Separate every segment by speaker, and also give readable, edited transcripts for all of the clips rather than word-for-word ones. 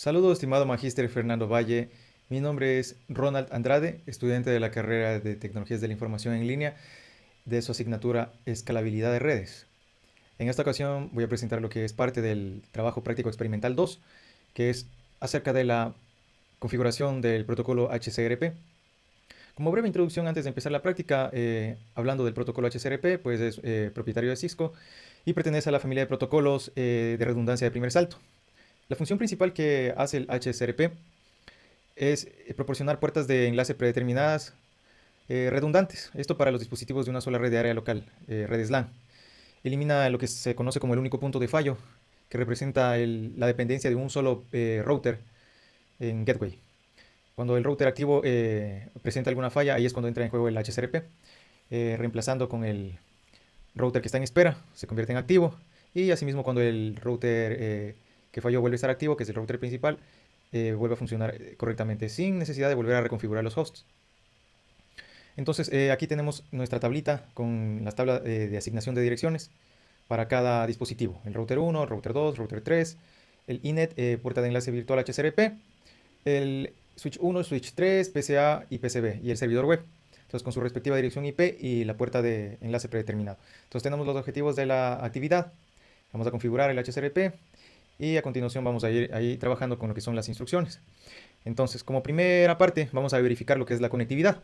Speaker 1: Saludos, estimado Magíster Fernando Valle. Mi nombre es Ronald Andrade, estudiante de la carrera de Tecnologías de la Información en línea de su asignatura Escalabilidad de Redes. En esta ocasión voy a presentar lo que es parte del trabajo práctico experimental 2, que es acerca de la configuración del protocolo HCRP. Como breve introducción antes de empezar la práctica, hablando del protocolo HCRP, pues es propietario de Cisco y pertenece a la familia de protocolos de redundancia de primer salto. La función principal que hace el HCRP es proporcionar puertas de enlace predeterminadas redundantes. Esto para los dispositivos de una sola red de área local, redes LAN. Elimina lo que se conoce como el único punto de fallo, que representa la dependencia de un solo router en gateway. Cuando el router activo presenta alguna falla, ahí es cuando entra en juego el HCRP, reemplazando con el router que está en espera, se convierte en activo. Y asimismo cuando el router que falló vuelve a estar activo, que es el router principal, vuelve a funcionar correctamente sin necesidad de volver a reconfigurar los hosts. Entonces aquí tenemos nuestra tablita con las tablas de asignación de direcciones para cada dispositivo. El router 1, el router 2, router 3, el INET, puerta de enlace virtual HCRP, el switch 1, switch 3, PCA y PCB y el servidor web. Entonces con su respectiva dirección IP y la puerta de enlace predeterminado. Entonces tenemos los objetivos de la actividad. Vamos a configurar el HCRP y a continuación vamos a ir ahí trabajando con lo que son las instrucciones. Entonces, como primera parte, vamos a verificar lo que es la conectividad.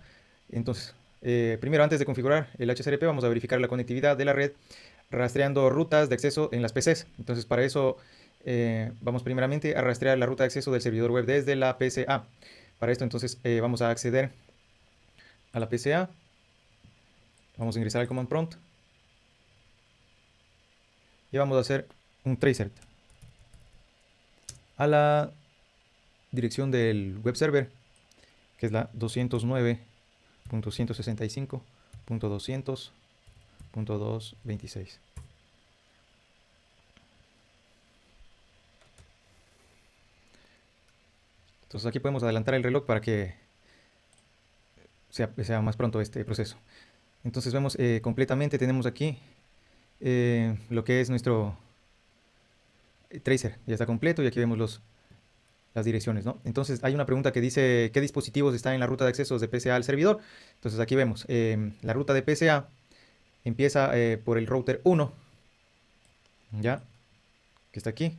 Speaker 1: Entonces, primero, antes de configurar el HCRP, vamos a verificar la conectividad de la red rastreando rutas de acceso en las PCs. Entonces, para eso, vamos primeramente a rastrear la ruta de acceso del servidor web desde la PCA. Para esto, entonces, vamos a acceder a la PCA. Vamos a ingresar al command prompt. Y vamos a hacer un tracer a la dirección del web server, que es la 209.165.200.226. Entonces aquí podemos adelantar el reloj para que sea más pronto este proceso. Entonces vemos completamente, tenemos aquí lo que es nuestro tracer, ya está completo y aquí vemos las direcciones, ¿no? Entonces hay una pregunta que dice qué dispositivos están en la ruta de accesos de PCA al servidor. Entonces aquí vemos la ruta de PCA empieza por el router 1, ya, que está aquí.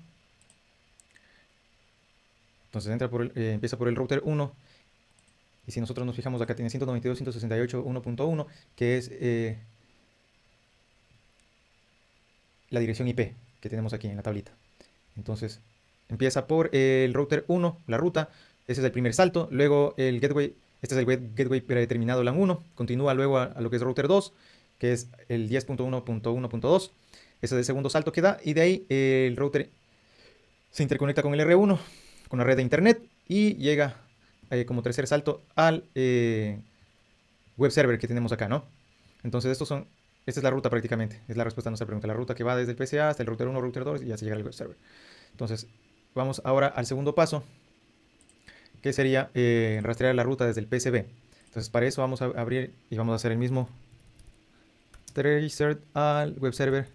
Speaker 1: Entonces empieza por el router 1. Y si nosotros nos fijamos acá tiene 192.168.1.1, que es la dirección IP que tenemos aquí en la tablita. Entonces empieza por el router 1, la ruta, ese es el primer salto, luego el gateway, este es el gateway predeterminado LAN 1, continúa luego a lo que es router 2, que es el 10.1.1.2, ese es el segundo salto que da, y de ahí el router se interconecta con el R1, con la red de internet, y llega como tercer salto al web server que tenemos acá, ¿no? Entonces esta es la ruta prácticamente, es la respuesta a nuestra pregunta, la ruta que va desde el PCA hasta el router 1, router 2 y ya se llega al web server. Entonces vamos ahora al segundo paso, que sería rastrear la ruta desde el PCB. Entonces para eso vamos a abrir y vamos a hacer el mismo tracer al web server.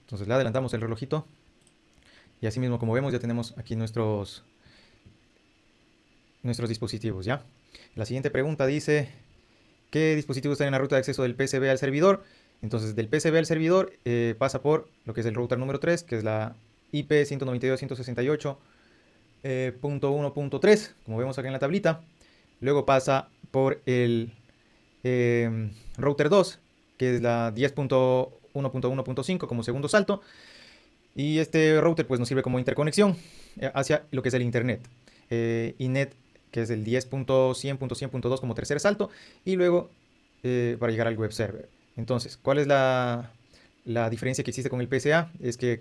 Speaker 1: Entonces le adelantamos el relojito y así mismo como vemos ya tenemos aquí nuestros dispositivos, ¿ya? La siguiente pregunta dice, ¿qué dispositivos están en la ruta de acceso del PCB al servidor? Entonces, del PCB al servidor pasa por lo que es el router número 3, que es la IP 192.168.1.3, como vemos acá en la tablita. Luego pasa por el router 2, que es la 10.1.1.5 como segundo salto. Y este router pues nos sirve como interconexión hacia lo que es el internet. INET, que es el 10.100.100.2 como tercer salto, y luego para llegar al web server. Entonces, ¿cuál es la diferencia que existe con el PCA? Es que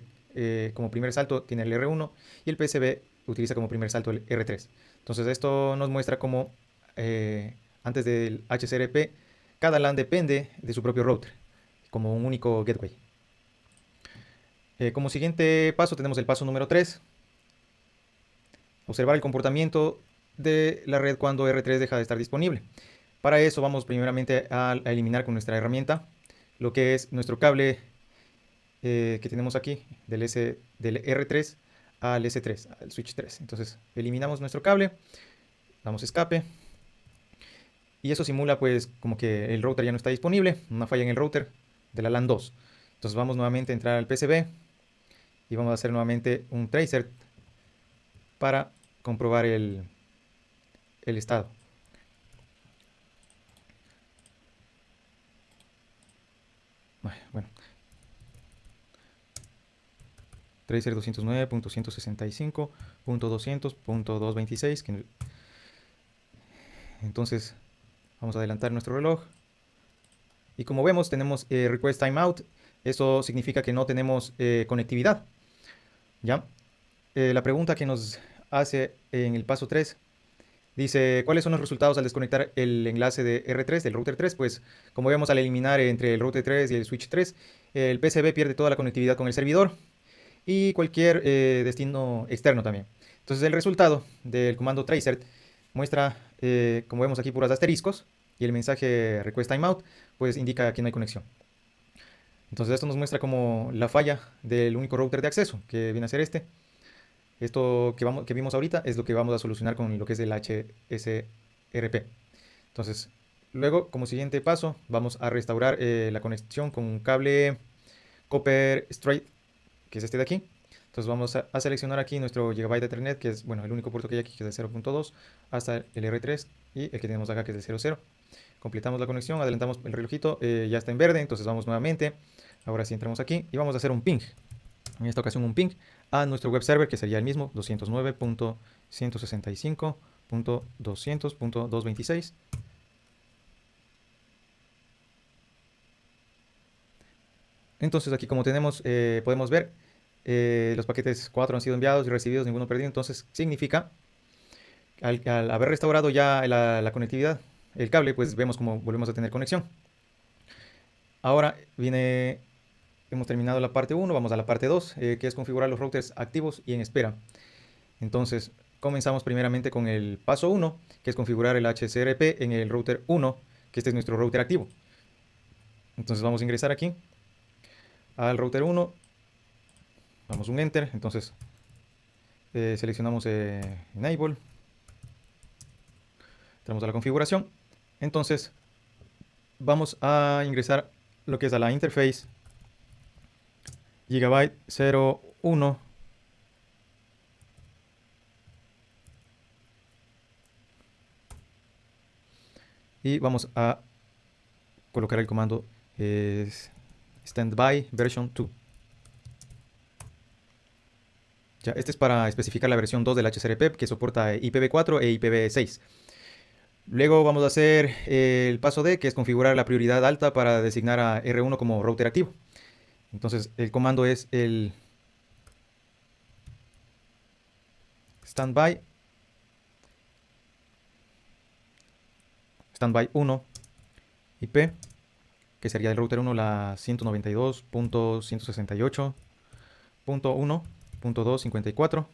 Speaker 1: como primer salto tiene el R1 y el PCB utiliza como primer salto el R3. Entonces, esto nos muestra cómo antes del HCRP, cada LAN depende de su propio router, como un único gateway. Como siguiente paso tenemos el paso número 3, observar el comportamiento de la red cuando R3 deja de estar disponible. Para eso vamos primeramente a eliminar con nuestra herramienta lo que es nuestro cable que tenemos aquí del R3 al S3, al switch 3. Entonces eliminamos nuestro cable, damos escape y eso simula pues como que el router ya no está disponible, una falla en el router de la LAN 2. Entonces vamos nuevamente a entrar al PCB y vamos a hacer nuevamente un tracer para comprobar el estado. Bueno, tracer 209.165.200.226. Entonces vamos a adelantar nuestro reloj. Y como vemos tenemos request timeout. Eso significa que no tenemos conectividad. ¿Ya? La pregunta que nos hace en el paso 3 dice, ¿cuáles son los resultados al desconectar el enlace de R3 del router 3? Pues como vemos, al eliminar entre el router 3 y el switch 3, el PCB pierde toda la conectividad con el servidor y cualquier destino externo también. Entonces el resultado del comando tracer muestra, como vemos aquí, puras asteriscos, y el mensaje request timeout pues indica que no hay conexión. Entonces esto nos muestra como la falla del único router de acceso, que viene a ser este. Esto que vimos ahorita es lo que vamos a solucionar con lo que es el HSRP. Entonces, luego, como siguiente paso, vamos a restaurar la conexión con un cable Copper Straight, que es este de aquí. Entonces vamos a seleccionar aquí nuestro Gigabyte de Ethernet, que es, bueno, el único puerto que hay aquí, que es el 0.2, hasta el R3 y el que tenemos acá, que es el 00. Completamos la conexión, adelantamos el relojito, ya está en verde, entonces vamos nuevamente. Ahora sí entramos aquí y vamos a hacer un ping. En esta ocasión un ping a nuestro web server, que sería el mismo, 209.165.200.226. Entonces aquí, como tenemos, podemos ver, los paquetes 4 han sido enviados y recibidos, ninguno perdido. Entonces significa, al haber restaurado ya la conectividad, el cable, pues vemos como volvemos a tener conexión. Ahora hemos terminado la parte 1, vamos a la parte 2, que es configurar los routers activos y en espera. Entonces comenzamos primeramente con el paso 1, que es configurar el HSRP en el router 1, que este es nuestro router activo. Entonces vamos a ingresar aquí al router 1, damos un enter, entonces seleccionamos enable, entramos a la configuración. Entonces vamos a ingresar lo que es a la interface Gigabyte 01. Y vamos a colocar el comando standby version 2. Ya, este es para especificar la versión 2 del HSRP, que soporta IPv4 e IPv6. Luego vamos a hacer el paso D, que es configurar la prioridad alta para designar a R1 como router activo. Entonces el comando es el standby 1 IP, que sería el router 1, la 192.168.1.254.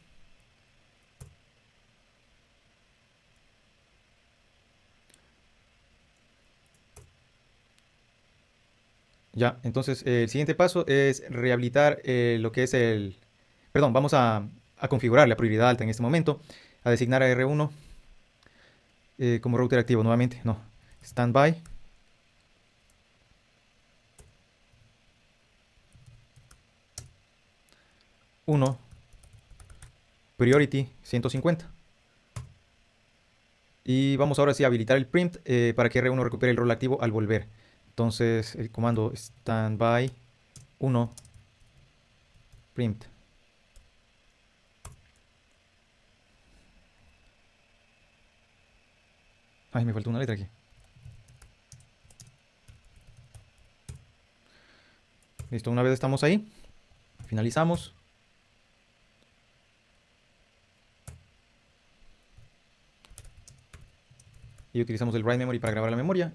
Speaker 1: Ya, entonces el siguiente paso es rehabilitar lo que es Perdón, vamos a configurar la prioridad alta en este momento, a designar a R1 como router activo nuevamente. No, standby 1 priority 150. Y vamos ahora sí a habilitar el print para que R1 recupere el rol activo al volver. Entonces el comando standby 1 print. Ay, me faltó una letra aquí. Listo, una vez estamos ahí, finalizamos. Y utilizamos el write memory para grabar la memoria.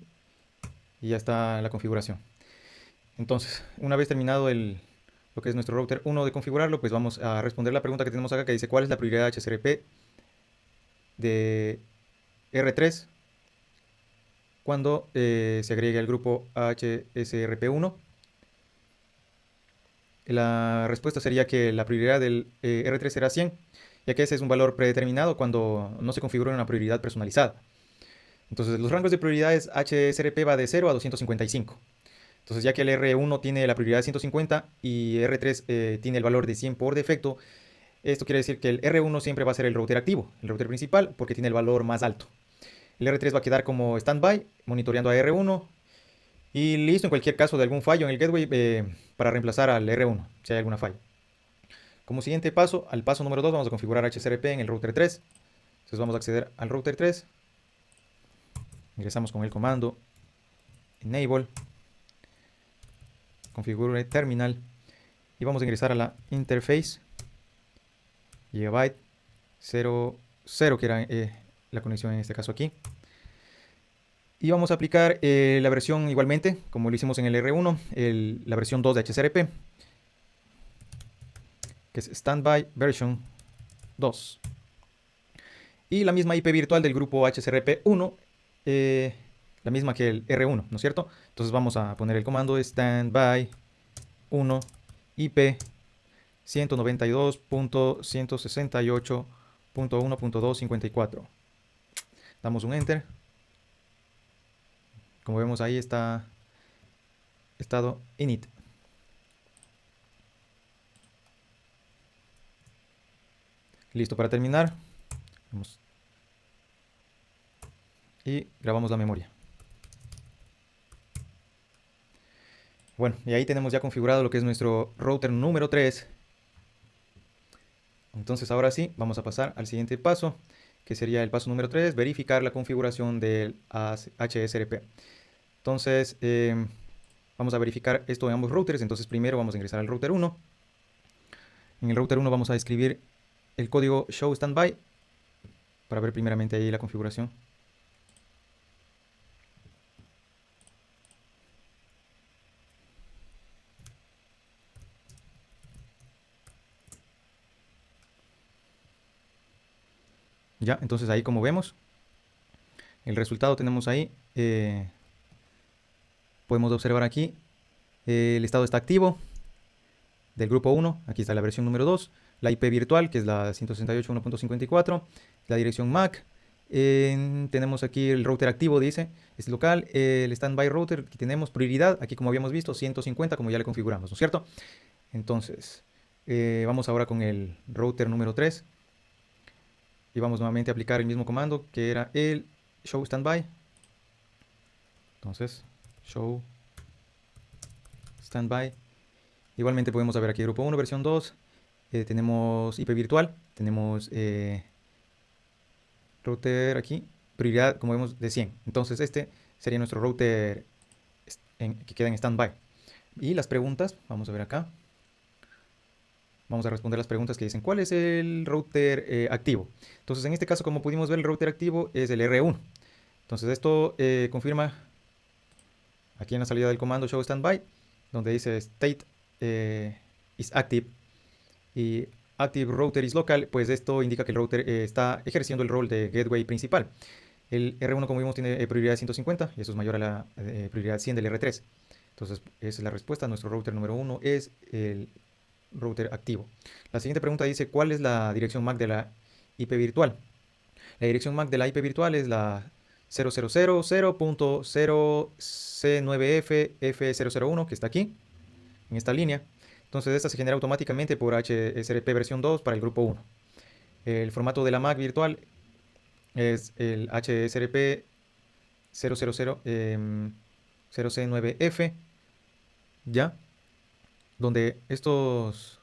Speaker 1: Y ya está la configuración. Entonces, una vez terminado lo que es nuestro router 1 de configurarlo, pues vamos a responder la pregunta que tenemos acá, que dice ¿cuál es la prioridad HSRP de R3 cuando se agregue al grupo HSRP1? la respuesta sería que la prioridad del R3 será 100, ya que ese es un valor predeterminado cuando no se configura una prioridad personalizada. Entonces, los rangos de prioridades HSRP va de 0 a 255. Entonces, ya que el R1 tiene la prioridad de 150 y R3 tiene el valor de 100 por defecto, esto quiere decir que el R1 siempre va a ser el router activo, el router principal, porque tiene el valor más alto. El R3 va a quedar como standby, monitoreando a R1 y listo en cualquier caso de algún fallo en el gateway para reemplazar al R1, si hay alguna falla. Como siguiente paso, al paso número 2 vamos a configurar HSRP en el router 3. Entonces vamos a acceder al router 3. Ingresamos con el comando enable, configure terminal y vamos a ingresar a la interface gigabyte 00, que era la conexión en este caso aquí. Y vamos a aplicar la versión igualmente, como lo hicimos en el R1, la versión 2 de HSRP, que es Standby Version 2. Y la misma IP virtual del grupo HSRP1, la misma que el R1, ¿no es cierto? Entonces vamos a poner el comando standby 1 IP 192.168.1.254. Damos un enter. Como vemos ahí está estado init. Listo para terminar. Y grabamos la memoria. Bueno, y ahí tenemos ya configurado lo que es nuestro router número 3. Entonces ahora sí, vamos a pasar al siguiente paso, que sería el paso número 3, verificar la configuración del HSRP. Entonces, vamos a verificar esto en ambos routers. Entonces primero vamos a ingresar al router 1. En el router 1 vamos a escribir el código show standby para ver primeramente ahí la configuración. Ya, entonces ahí como vemos, el resultado tenemos ahí. Podemos observar aquí, el estado está activo del grupo 1, aquí está la versión número 2, la IP virtual, que es la 168.1.54, la dirección MAC, tenemos aquí el router activo, dice, es local, el standby router, aquí tenemos prioridad, aquí como habíamos visto, 150, como ya le configuramos, ¿no es cierto? Entonces, vamos ahora con el router número 3, y vamos nuevamente a aplicar el mismo comando, que era el show standby. Entonces, show standby. Igualmente podemos ver aquí grupo 1, versión 2. Tenemos IP virtual. Tenemos router aquí. Prioridad, como vemos, de 100. Entonces este sería nuestro router que queda en standby. Y las preguntas, vamos a ver acá. Vamos a responder las preguntas que dicen, ¿cuál es el router activo? Entonces en este caso, como pudimos ver, el router activo es el R1. Entonces esto confirma aquí en la salida del comando show standby, donde dice state is active y active router is local, pues esto indica que el router está ejerciendo el rol de gateway principal. El R1, como vimos, tiene prioridad 150 y eso es mayor a la prioridad 100 del R3. Entonces, esa es la respuesta. Nuestro router número 1 es el router activo. La siguiente pregunta dice, ¿cuál es la dirección MAC de la IP virtual? La dirección MAC de la IP virtual es la 0000.0C9F F001, que está aquí, en esta línea. Entonces esta se genera automáticamente por HSRP versión 2 para el grupo 1. El formato de la MAC virtual es el HSRP 000C9F, ¿ya? Donde estos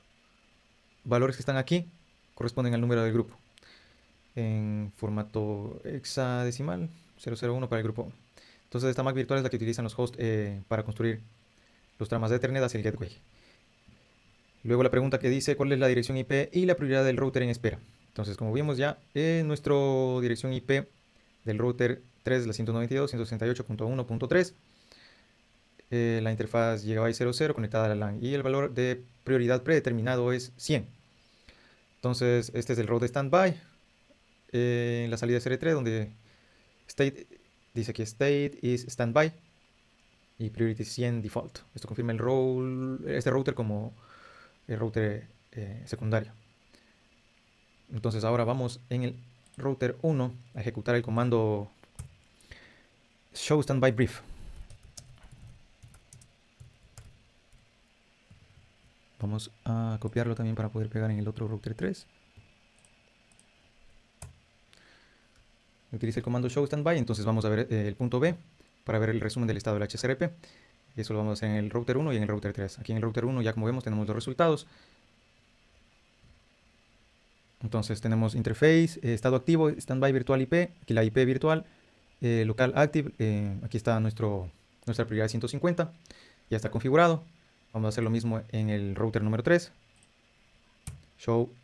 Speaker 1: valores que están aquí corresponden al número del grupo. En formato hexadecimal, 001 para el grupo 1. Entonces esta MAC virtual es la que utilizan los hosts para construir los tramas de Ethernet hacia el gateway. Luego la pregunta que dice cuál es la dirección IP y la prioridad del router en espera. Entonces, como vimos ya, nuestra dirección IP del router 3 es la 192.168.1.3. La interfaz Gigabyte 00 conectada a la LAN y el valor de prioridad predeterminado es 100. Entonces, este es el router standby. En la salida SR3, donde state dice que state is standby y priority 100 default. Esto confirma este router como el router secundario. Entonces ahora vamos en el router 1 a ejecutar el comando show standby brief. Vamos a copiarlo también para poder pegar en el otro router 3. Utiliza el comando show standby, entonces vamos a ver el punto B para ver el resumen del estado del HSRP. Eso lo vamos a hacer en el router 1 y en el router 3. Aquí en el router 1 ya como vemos tenemos los resultados. Entonces tenemos interface, estado activo, standby virtual IP, aquí la IP virtual, local active, aquí está nuestra prioridad 150, ya está configurado. Vamos a hacer lo mismo en el router número 3. Show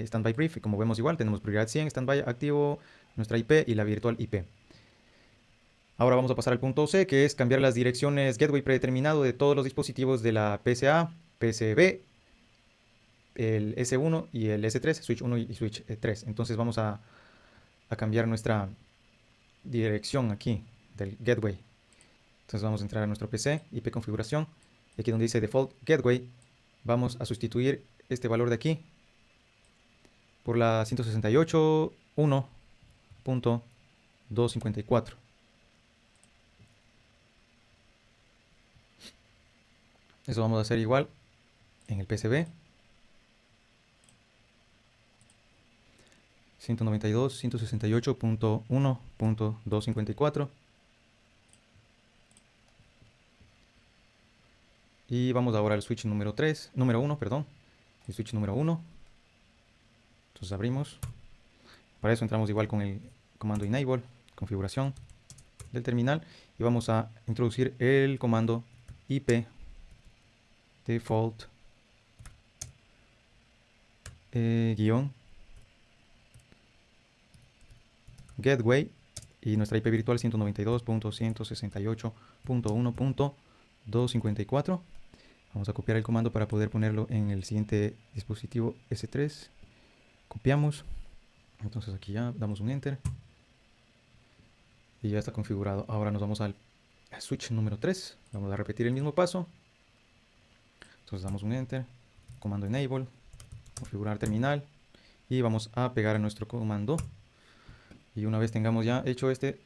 Speaker 1: standby brief, y como vemos igual tenemos prioridad 100, standby activo, nuestra IP y la virtual IP. Ahora vamos a pasar al punto C, que es cambiar las direcciones gateway predeterminado de todos los dispositivos de la PSA, PSB, el S1 y el S3, switch 1 y switch 3. Entonces vamos a cambiar nuestra dirección aquí del gateway. Entonces vamos a entrar a nuestro PC, IP configuración, y aquí donde dice default gateway, vamos a sustituir este valor de aquí por la 168.1.254. Eso vamos a hacer igual en el PCB. 192.168.1.254. Y vamos ahora al switch número 1, perdón. El switch número 1. Entonces abrimos. Para eso entramos igual con el comando enable, configuración del terminal. Y vamos a introducir el comando IP default guión gateway y nuestra IP virtual 192.168.1.254. Vamos a copiar el comando para poder ponerlo en el siguiente dispositivo S3. Copiamos. Entonces aquí ya damos un enter. Y ya está configurado. Ahora nos vamos al switch número 3. Vamos a repetir el mismo paso. Entonces damos un enter. Comando enable. Configurar terminal. Y vamos a pegar a nuestro comando. Y una vez tengamos ya hecho este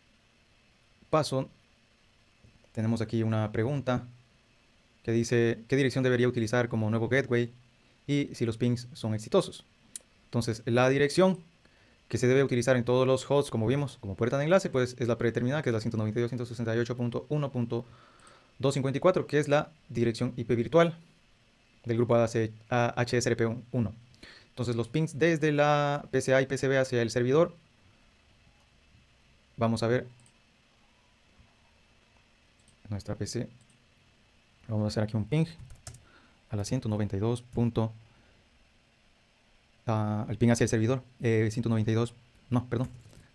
Speaker 1: paso, tenemos aquí una pregunta que dice qué dirección debería utilizar como nuevo gateway y si los pings son exitosos. Entonces la dirección que se debe utilizar en todos los hosts, como vimos, como puerta de enlace, pues es la predeterminada, que es la 192.168.1.254, que es la dirección IP virtual del grupo HSRP1. Entonces los pings desde la PCA y PCB hacia el servidor, vamos a ver nuestra PC. Vamos a hacer aquí un ping a la 192. Al ping hacia el servidor, 192, no, perdón,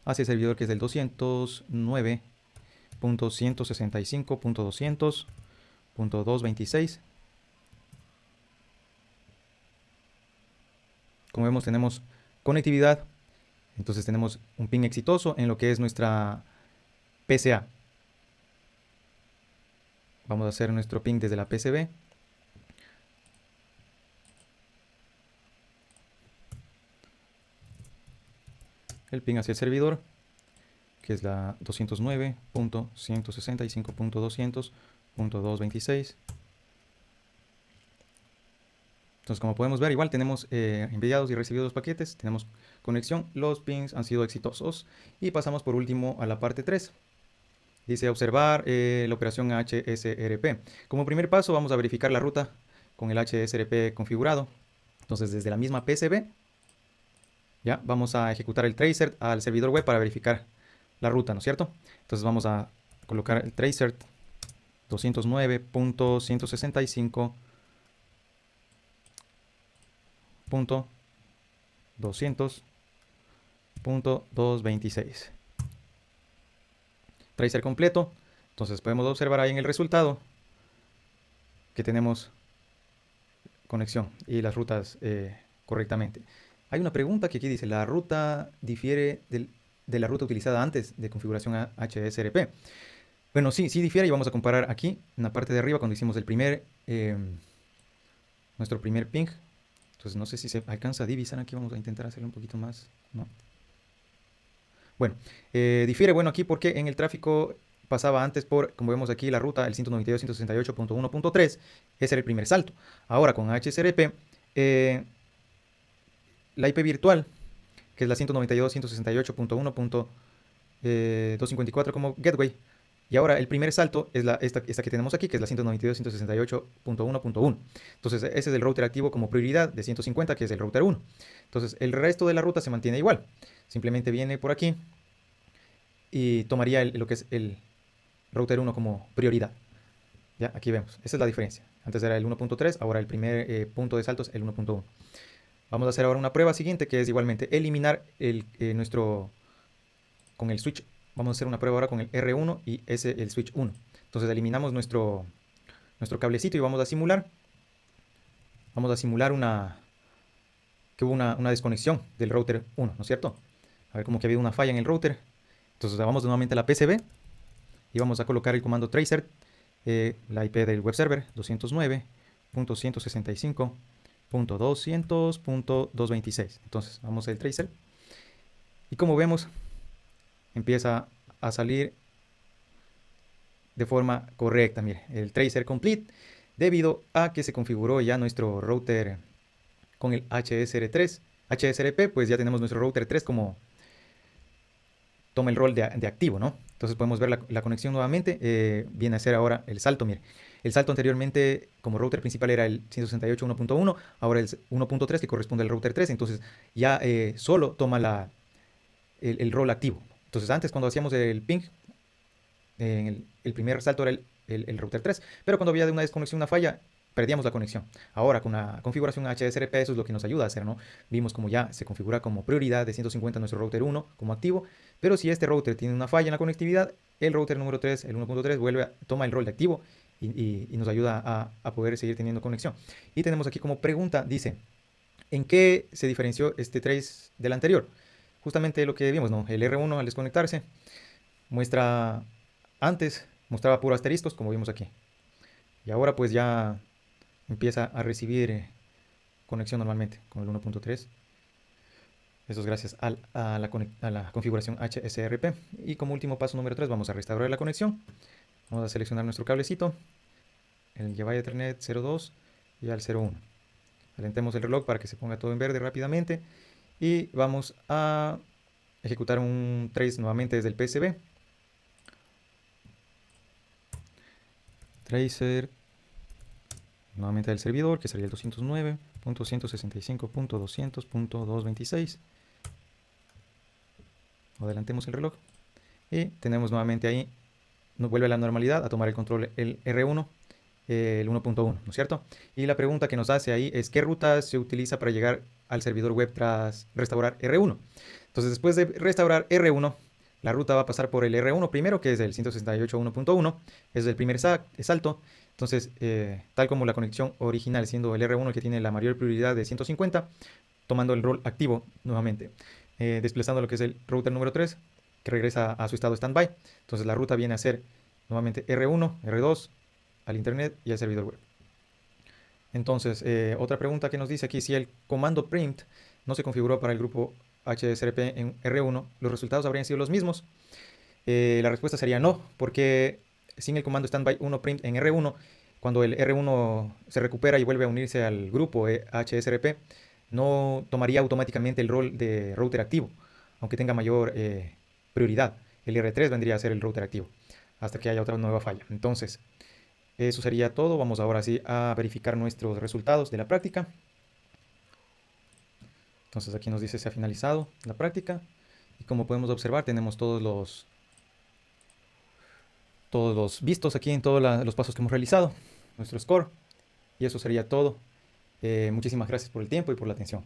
Speaker 1: hacia el servidor, que es del 209.165.200.226. Como vemos tenemos conectividad, entonces tenemos un ping exitoso en lo que es nuestra PCA. Vamos a hacer nuestro ping desde la PCB. El ping hacia el servidor, que es la 209.165.200.226. Entonces, como podemos ver, igual tenemos enviados y recibidos paquetes, tenemos conexión, los pings han sido exitosos. Y pasamos por último a la parte 3. Dice observar la operación HSRP. Como primer paso vamos a verificar la ruta con el HSRP configurado. Entonces desde la misma PCB ya vamos a ejecutar el tracer al servidor web para verificar la ruta, ¿no es cierto? Entonces vamos a colocar el tracer 209.165.200.226. Tracer completo. Entonces podemos observar ahí en el resultado que tenemos conexión y las rutas correctamente. Hay una pregunta que aquí dice, ¿la ruta difiere de la ruta utilizada antes de configuración HSRP? Bueno, sí difiere, y vamos a comparar aquí en la parte de arriba cuando hicimos nuestro primer ping. Entonces no sé si se alcanza a divisar aquí. Vamos a intentar hacerlo un poquito más. ¿No? Bueno, difiere bueno aquí porque en el tráfico pasaba antes por, como vemos aquí, la ruta, el 192.168.1.3. Ese era el primer salto. Ahora con HSRP, la IP virtual, que es la 192.168.1.254 como gateway. Y ahora el primer salto es esta que tenemos aquí, que es la 192.168.1.1. Entonces ese es el router activo como prioridad de 150, que es el router 1. Entonces el resto de la ruta se mantiene igual. Simplemente viene por aquí y tomaría lo que es el router 1 como prioridad. Ya, aquí vemos. Esa es la diferencia. Antes era el 1.3, ahora el primer punto de salto es el 1.1. Vamos a hacer ahora una prueba siguiente, que es igualmente eliminar con el switch. Vamos a hacer una prueba ahora con el R1 y el switch 1. Entonces eliminamos nuestro cablecito y vamos a simular. Vamos a simular que hubo una desconexión del router 1, ¿no es cierto? A ver, como que ha habido una falla en el router. Entonces vamos nuevamente a la PCB y vamos a colocar el comando tracer, la IP del web server 209.165.200.226. Entonces vamos al tracer y como vemos empieza a salir de forma correcta. Mire, el tracer complete, debido a que se configuró ya nuestro router con el HSRP, pues ya tenemos nuestro router 3 como toma el rol de activo, ¿no? Entonces podemos ver la conexión nuevamente. Viene a ser ahora el salto. Mire, el salto anteriormente como router principal era el 168.1.1, ahora el 1.3 que corresponde al router 3. Entonces ya solo toma el rol activo. Entonces antes cuando hacíamos el ping, el primer salto era el router 3, pero cuando había una desconexión, una falla, perdíamos la conexión. Ahora con la configuración HSRP eso es lo que nos ayuda a hacer, ¿no? Vimos como ya se configura como prioridad de 150 nuestro router 1 como activo, pero si este router tiene una falla en la conectividad, el router número 3, el 1.3, toma el rol de activo y nos ayuda a poder seguir teniendo conexión. Y tenemos aquí como pregunta, dice, ¿en qué se diferenció este trace del anterior? Justamente lo que vimos, ¿no? El R1 al desconectarse antes mostraba puro asteriscos, como vimos aquí. Y ahora pues ya empieza a recibir conexión normalmente con el 1.3. Eso es gracias a la configuración HSRP. Y como último paso número 3 vamos a restaurar la conexión. Vamos a seleccionar nuestro cablecito, el Java Ethernet 02 y al 01. Alentemos el reloj para que se ponga todo en verde rápidamente. Y vamos a ejecutar un trace nuevamente desde el PCB. Tracer nuevamente del servidor, que sería el 209.165.200.226. Adelantemos el reloj y tenemos nuevamente ahí, nos vuelve a la normalidad, a tomar el control el R1, el 1.1, ¿no es cierto? Y la pregunta que nos hace ahí es ¿qué ruta se utiliza para llegar al servidor web tras restaurar R1? Entonces después de restaurar R1, la ruta va a pasar por el R1 primero, que es el 168.1.1, es el primer salto. Entonces, tal como la conexión original, siendo el R1 el que tiene la mayor prioridad de 150, tomando el rol activo nuevamente, desplazando lo que es el router número 3, que regresa a su estado standby. Entonces la ruta viene a ser nuevamente R1, R2, al internet y al servidor web. Entonces, otra pregunta que nos dice aquí, si el comando print no se configuró para el grupo HSRP en R1, ¿los resultados habrían sido los mismos? La respuesta sería no, porque sin el comando standby 1 print en R1, cuando el R1 se recupera y vuelve a unirse al grupo HSRP, no tomaría automáticamente el rol de router activo, aunque tenga mayor prioridad. El R3 vendría a ser el router activo, hasta que haya otra nueva falla. Entonces, eso sería todo. Vamos ahora sí a verificar nuestros resultados de la práctica. Entonces aquí nos dice se ha finalizado la práctica. Y como podemos observar, tenemos todos los vistos aquí en todos los pasos que hemos realizado, nuestro score. Y eso sería todo. Muchísimas gracias por el tiempo y por la atención.